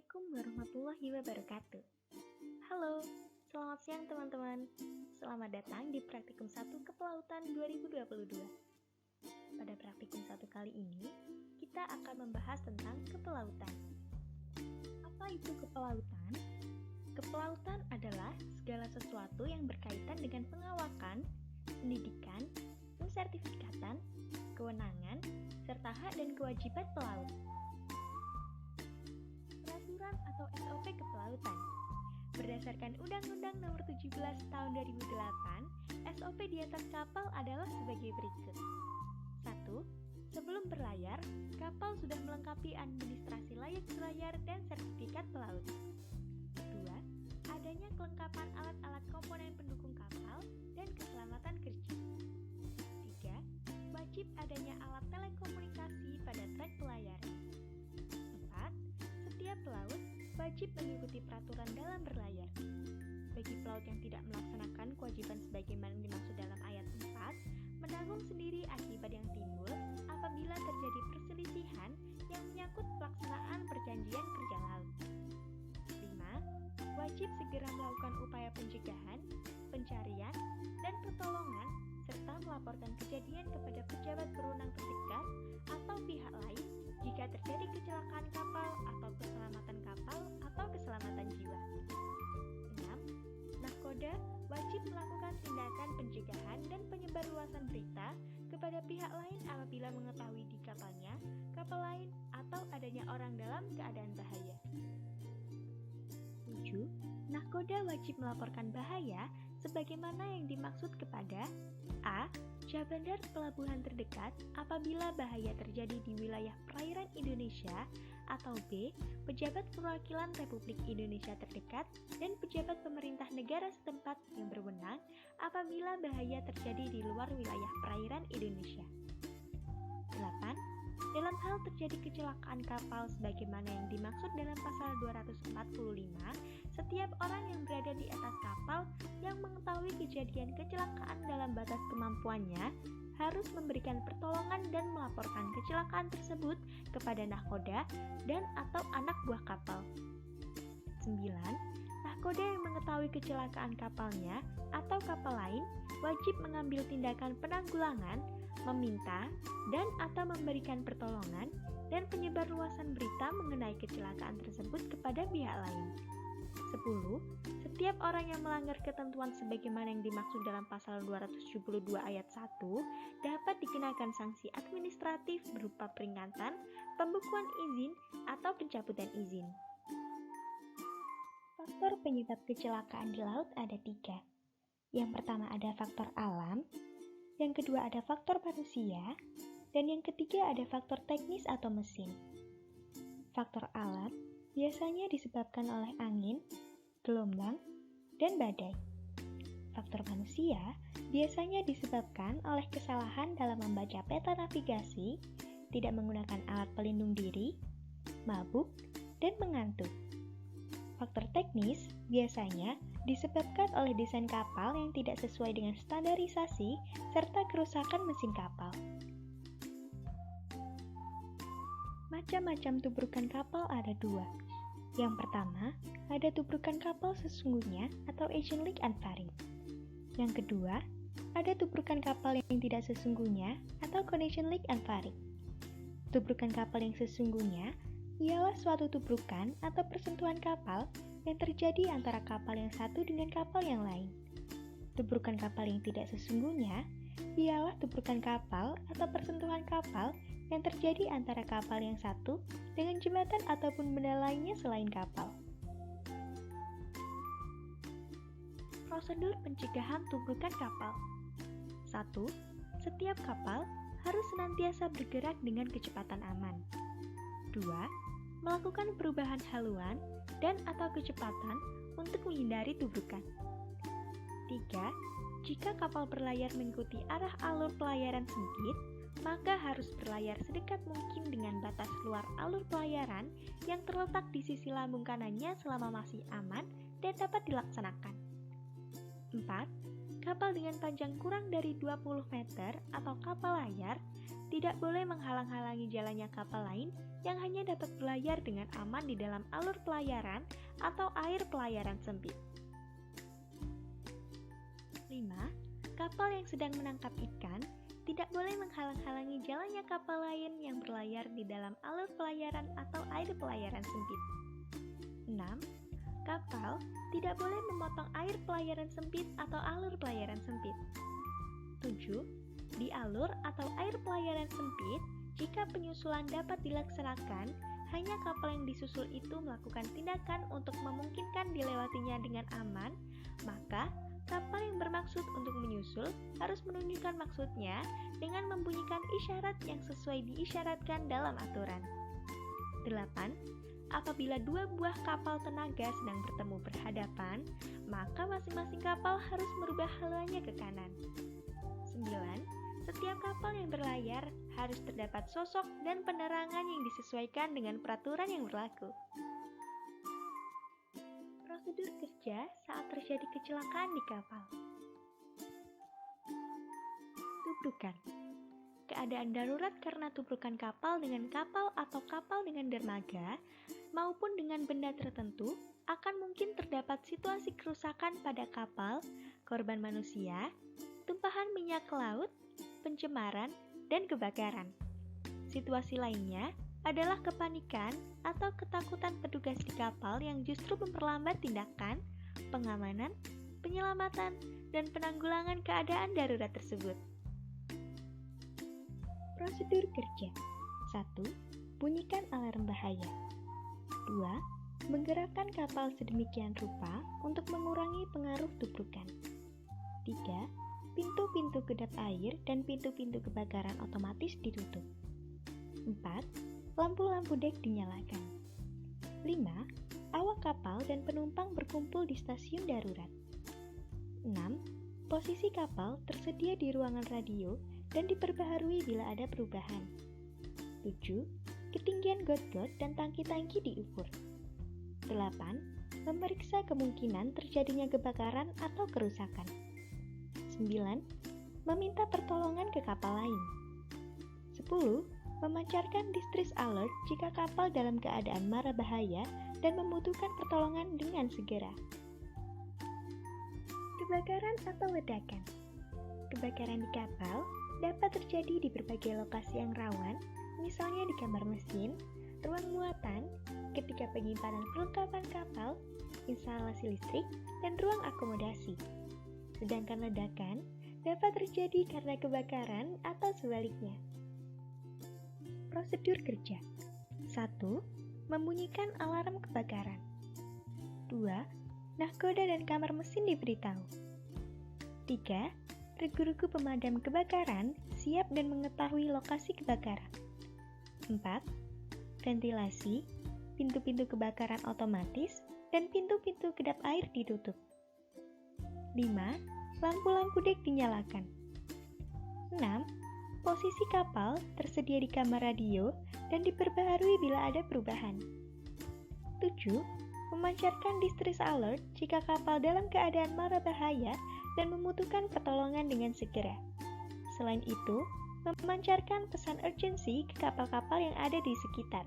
Assalamualaikum warahmatullahi wabarakatuh. Halo, selamat siang teman-teman. Selamat datang di Praktikum 1 Kepelautan 2022. Pada Praktikum 1 kali ini, kita akan membahas tentang kepelautan. Apa itu kepelautan? Kepelautan adalah segala sesuatu yang berkaitan dengan pengawakan, pendidikan, pensertifikatan, kewenangan, serta hak dan kewajiban pelaut. Peraturan atau SOP kepelautan. Berdasarkan Undang-Undang Nomor 17 Tahun 2008, SOP di atas kapal adalah sebagai berikut. 1. Sebelum berlayar, kapal sudah melengkapi administrasi layak berlayar dan sertifikat pelaut. 2. Adanya kelengkapan alat-alat komponen pendukung kapal dan keselamatan kerja. 3. Wajib adanya alat telekomunikasi pada trek pelayaran. 4. Setiap pelaut wajib mengikuti peraturan dalam berlayar. Bagi pelaut yang tidak melaksanakan kewajiban sebagaimana dimaksud dalam ayat 4, menanggung sendiri akibat yang timbul apabila terjadi perselisihan yang menyangkut pelaksanaan perjanjian kerja laut. 5. Wajib segera melakukan upaya pencegahan, pencarian, dan pertolongan serta melaporkan kejadian kepada pejabat berwenang terdekat atau pihak lain jika terjadi kecelakaan kapal atau keselamatan kapal atau keselamatan jiwa. 6. Nahkoda wajib melakukan tindakan pencegahan dan penyebarluasan berita kepada pihak lain apabila mengetahui di kapalnya, kapal lain, atau adanya orang dalam keadaan bahaya. 7. Nahkoda wajib melaporkan bahaya sebagaimana yang dimaksud kepada A. Syahbandar pelabuhan terdekat apabila bahaya terjadi di wilayah perairan Indonesia, atau B. Pejabat perwakilan Republik Indonesia terdekat dan pejabat pemerintah negara setempat yang berwenang apabila bahaya terjadi di luar wilayah perairan Indonesia. 8. Dalam hal terjadi kecelakaan kapal sebagaimana yang dimaksud dalam pasal 245, setiap orang yang berada di atas kapal yang mengetahui kejadian kecelakaan dalam batas kemampuannya harus memberikan pertolongan dan melaporkan kecelakaan tersebut kepada nahkoda dan atau anak buah kapal. 9. Nahkoda yang mengetahui kecelakaan kapalnya atau kapal lain wajib mengambil tindakan penanggulangan, meminta dan atau memberikan pertolongan dan penyebarluasan berita mengenai kecelakaan tersebut kepada pihak lain. 10. Setiap orang yang melanggar ketentuan sebagaimana yang dimaksud dalam pasal 272 ayat 1 dapat dikenakan sanksi administratif berupa peringatan, pembekuan izin, atau pencabutan izin. Faktor penyebab kecelakaan di laut ada 3. Yang pertama ada faktor alam, yang kedua ada faktor manusia, dan yang ketiga ada faktor teknis atau mesin. Faktor alam biasanya disebabkan oleh angin, gelombang, dan badai. Faktor manusia biasanya disebabkan oleh kesalahan dalam membaca peta navigasi, tidak menggunakan alat pelindung diri, mabuk, dan mengantuk. Faktor teknis biasanya disebabkan oleh desain kapal yang tidak sesuai dengan standarisasi serta kerusakan mesin kapal. Macam-macam tubrukan kapal ada 2. Yang pertama, ada tubrukan kapal sesungguhnya atau Asian Leak Unvarying. Yang kedua, ada tubrukan kapal yang tidak sesungguhnya atau Condition Leak Unvarying. Tubrukan kapal yang sesungguhnya ialah suatu tubrukan atau persentuhan kapal yang terjadi antara kapal yang satu dengan kapal yang lain. Tubrukan kapal yang tidak sesungguhnya ialah tubrukan kapal atau persentuhan kapal yang terjadi antara kapal yang satu dengan jembatan ataupun benda lainnya selain kapal. Prosedur pencegahan tubrukan kapal. 1. Setiap kapal harus senantiasa bergerak dengan kecepatan aman. 2. Melakukan perubahan haluan dan atau kecepatan untuk menghindari tubrukan. 3. Jika kapal berlayar mengikuti arah alur pelayaran sempit, maka harus berlayar sedekat mungkin dengan batas luar alur pelayaran yang terletak di sisi lambung kanannya selama masih aman dan dapat dilaksanakan. 4. Kapal dengan panjang kurang dari 20 meter atau kapal layar tidak boleh menghalang-halangi jalannya kapal lain yang hanya dapat berlayar dengan aman di dalam alur pelayaran atau air pelayaran sempit. 5. Kapal yang sedang menangkap ikan tidak boleh menghalang-halangi jalannya kapal lain yang berlayar di dalam alur pelayaran atau air pelayaran sempit. 6. Kapal tidak boleh memotong air pelayaran sempit atau alur pelayaran sempit. 7. Di alur atau air pelayaran sempit, jika penyusulan dapat dilaksanakan, hanya kapal yang disusul itu melakukan tindakan untuk memungkinkan dilewatinya dengan aman, maka kapal yang bermaksud untuk menyusul harus menunjukkan maksudnya dengan membunyikan isyarat yang sesuai diisyaratkan dalam aturan. 8. Apabila dua buah kapal tenaga sedang bertemu berhadapan, maka masing-masing kapal harus merubah haluannya ke kanan. 9. Setiap kapal yang berlayar harus terdapat sosok dan penerangan yang disesuaikan dengan peraturan yang berlaku. Prosedur kerja saat terjadi kecelakaan di kapal. Tubrukan. Keadaan darurat karena tubrukan kapal dengan kapal atau kapal dengan dermaga maupun dengan benda tertentu akan mungkin terdapat situasi kerusakan pada kapal, korban manusia, tumpahan minyak laut, pencemaran, dan kebakaran. Situasi lainnya adalah kepanikan atau ketakutan petugas di kapal yang justru memperlambat tindakan, pengamanan, penyelamatan, dan penanggulangan keadaan darurat tersebut. Prosedur kerja. 1. Bunyikan alarm bahaya. 2. Menggerakkan kapal sedemikian rupa untuk mengurangi pengaruh tubrukan. 3. Pintu-pintu kedap air dan pintu-pintu kebakaran otomatis ditutup. 4. Lampu-lampu dek dinyalakan. 5. Awak kapal dan penumpang berkumpul di stasiun darurat. 6. Posisi kapal tersedia di ruangan radio dan diperbaharui bila ada perubahan. 7. Ketinggian got-got dan tangki-tangki diukur. 8. Memeriksa kemungkinan terjadinya kebakaran atau kerusakan. 9. Meminta pertolongan ke kapal lain. 10. Memancarkan distress alert jika kapal dalam keadaan mara bahaya dan membutuhkan pertolongan dengan segera. Kebakaran atau ledakan. Kebakaran di kapal dapat terjadi di berbagai lokasi yang rawan, misalnya di kamar mesin, ruang muatan, ketika penyimpanan perlengkapan kapal, instalasi listrik, dan ruang akomodasi. Sedangkan ledakan dapat terjadi karena kebakaran atau sebaliknya. Prosedur kerja. 1. Membunyikan alarm kebakaran. 2. Nahkoda dan kamar mesin diberitahu. 3. Regu-regu pemadam kebakaran siap dan mengetahui lokasi kebakaran. 4. Ventilasi, pintu-pintu kebakaran otomatis, dan pintu-pintu kedap air ditutup. 5. Lampu-lampu dek dinyalakan. 6. Posisi kapal tersedia di kamar radio dan diperbaharui bila ada perubahan. 7. Memancarkan distress alert jika kapal dalam keadaan mara bahaya dan membutuhkan pertolongan dengan segera. Selain itu, memancarkan pesan urgensi ke kapal-kapal yang ada di sekitar.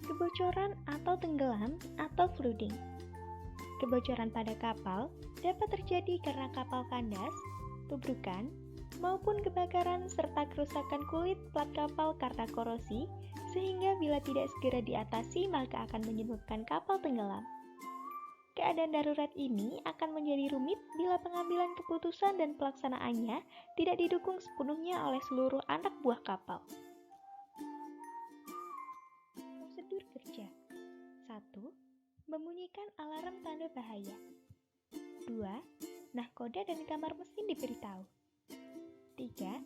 Kebocoran atau tenggelam atau flooding. Kebocoran pada kapal dapat terjadi karena kapal kandas, tubrukan, maupun kebakaran serta kerusakan kulit plat kapal karena korosi, sehingga bila tidak segera diatasi maka akan menyebabkan kapal tenggelam. Keadaan darurat ini akan menjadi rumit bila pengambilan keputusan dan pelaksanaannya tidak didukung sepenuhnya oleh seluruh anak buah kapal. Prosedur kerja. 1. Membunyikan alarm tanda bahaya. 2. Nahkoda dan kamar mesin diberitahu. 3.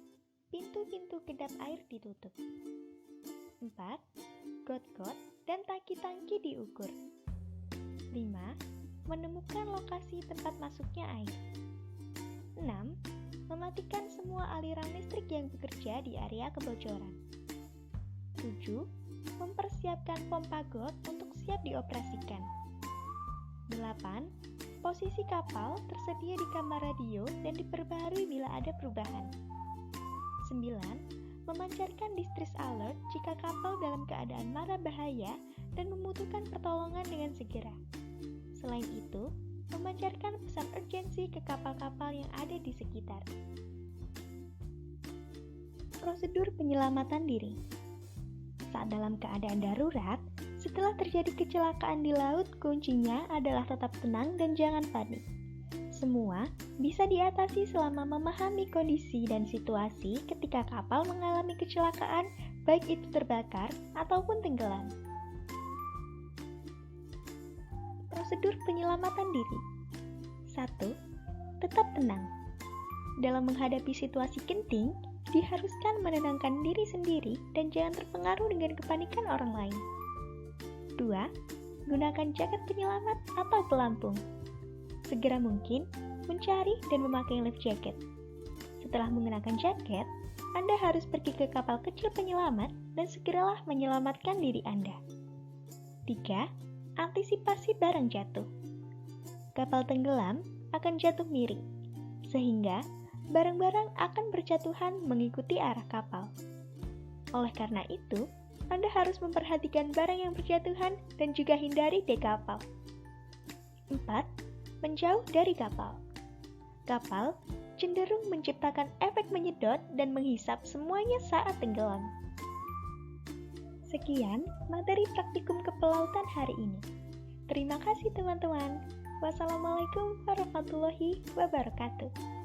Pintu-pintu kedap air ditutup. 4. Got-got dan tangki-tangki diukur. 5. Menemukan lokasi tempat masuknya air. 6. Mematikan semua aliran listrik yang bekerja di area kebocoran. 7. Mempersiapkan pompa got untuk siap dioperasikan. 8. Posisi kapal tersedia di kamar radio dan diperbaharui bila ada perubahan. 9. Memancarkan distress alert jika kapal dalam keadaan mara bahaya dan membutuhkan pertolongan dengan segera. Selain itu, memancarkan pesan urgensi ke kapal-kapal yang ada di sekitar. Prosedur penyelamatan diri. Saat dalam keadaan darurat, setelah terjadi kecelakaan di laut, kuncinya adalah tetap tenang dan jangan panik. Semua bisa diatasi selama memahami kondisi dan situasi ketika kapal mengalami kecelakaan, baik itu terbakar ataupun tenggelam. Prosedur penyelamatan diri. 1. Tetap tenang. Dalam menghadapi situasi genting, diharuskan menenangkan diri sendiri dan jangan terpengaruh dengan kepanikan orang lain. 2. Gunakan jaket penyelamat atau pelampung. Segera mungkin mencari dan memakai life jacket. Setelah mengenakan jaket, Anda harus pergi ke kapal kecil penyelamat dan segeralah menyelamatkan diri Anda. 3. Antisipasi barang jatuh. Kapal tenggelam akan jatuh miring, sehingga barang-barang akan berjatuhan mengikuti arah kapal. Oleh karena itu, Anda harus memperhatikan barang yang berjatuhan dan juga hindari dek kapal. 4. Menjauh dari kapal. Kapal cenderung menciptakan efek menyedot dan menghisap semuanya saat tenggelam. Sekian materi praktikum kepelautan hari ini. Terima kasih teman-teman. Wassalamualaikum warahmatullahi wabarakatuh.